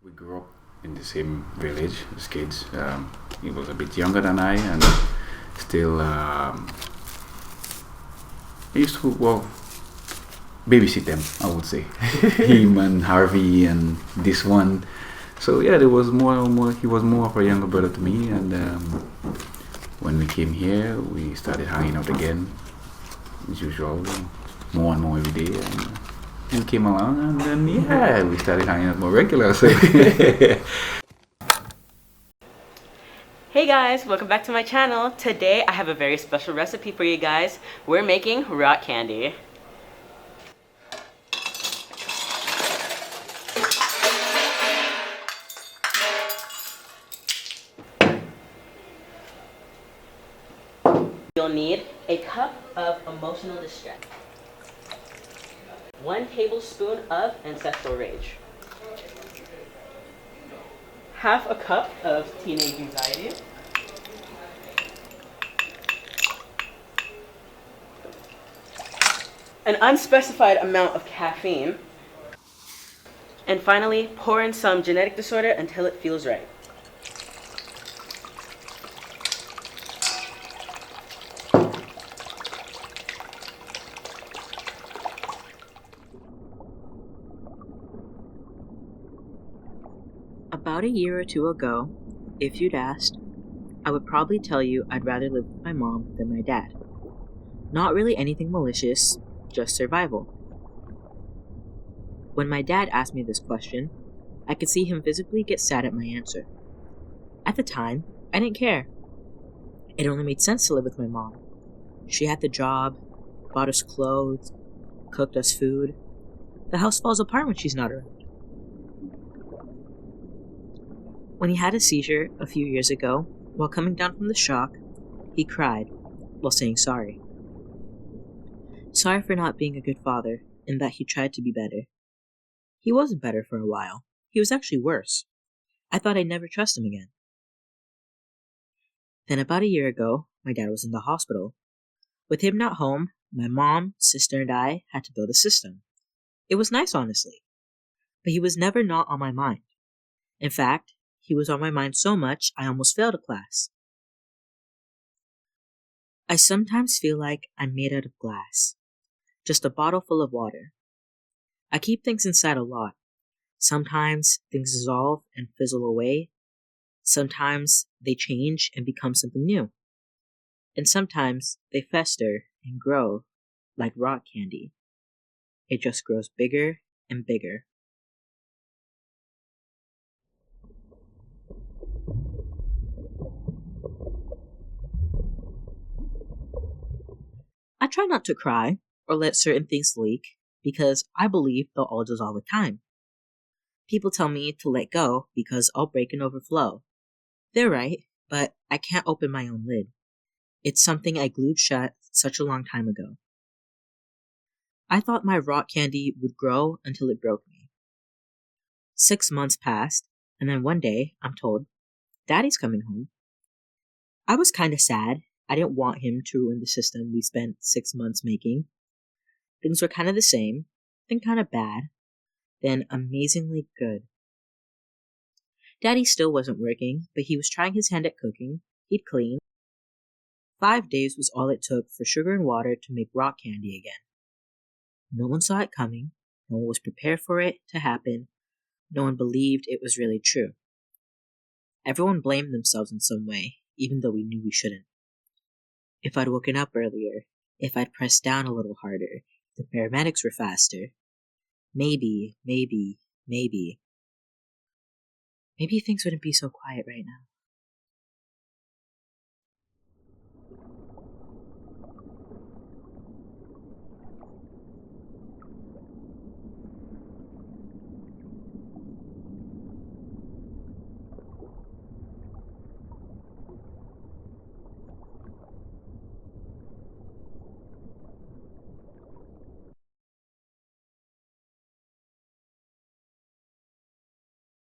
We grew up in the same village as kids. He was a bit younger than I, and still I used to babysit them. I would say him and Harvey and this one. So yeah, there was more. He was more of a younger brother to me, and when we came here, we started hanging out again, as usual, more and more every day. And he came along, and then yeah, we started hanging out more regular. So. Hey guys, welcome back to my channel. Today I have a very special recipe for you guys. We're making rock candy. You'll need a cup of emotional distress, 1 tablespoon of ancestral rage, half a cup of teenage anxiety, an unspecified amount of caffeine, and finally, pour in some genetic disorder until it feels right. About a year or two ago, if you'd asked, I would probably tell you I'd rather live with my mom than my dad. Not really anything malicious, just survival. When my dad asked me this question, I could see him visibly get sad at my answer. At the time, I didn't care. It only made sense to live with my mom. She had the job, bought us clothes, cooked us food. The house falls apart when she's not around. When he had a seizure a few years ago, while coming down from the shock, he cried while saying sorry. Sorry for not being a good father, and that he tried to be better. He wasn't better for a while. He was actually worse. I thought I'd never trust him again. Then about a year ago, my dad was in the hospital. With him not home, my mom, sister, and I had to build a system. It was nice, honestly. But he was never not on my mind. In fact, he was on my mind so much I almost failed a class. I sometimes feel like I'm made out of glass. Just a bottle full of water. I keep things inside a lot. Sometimes things dissolve and fizzle away. Sometimes they change and become something new. And sometimes they fester and grow like rock candy. It just grows bigger and bigger. I try not to cry or let certain things leak because I believe they'll all dissolve with time. People tell me to let go because I'll break and overflow. They're right, but I can't open my own lid. It's something I glued shut such a long time ago. I thought my rock candy would grow until it broke me. 6 months passed, and then one day I'm told, Daddy's coming home. I was kinda sad. I didn't want him to ruin the system we spent 6 months making. Things were kinda the same, then kinda bad, then amazingly good. Daddy still wasn't working, but he was trying his hand at cooking. He'd clean. 5 days was all it took for sugar and water to make rock candy again. No one saw it coming. No one was prepared for it to happen. No one believed it was really true. Everyone blamed themselves in some way, even though we knew we shouldn't. If I'd woken up earlier, if I'd pressed down a little harder, the paramedics were faster. Maybe things wouldn't be so quiet right now.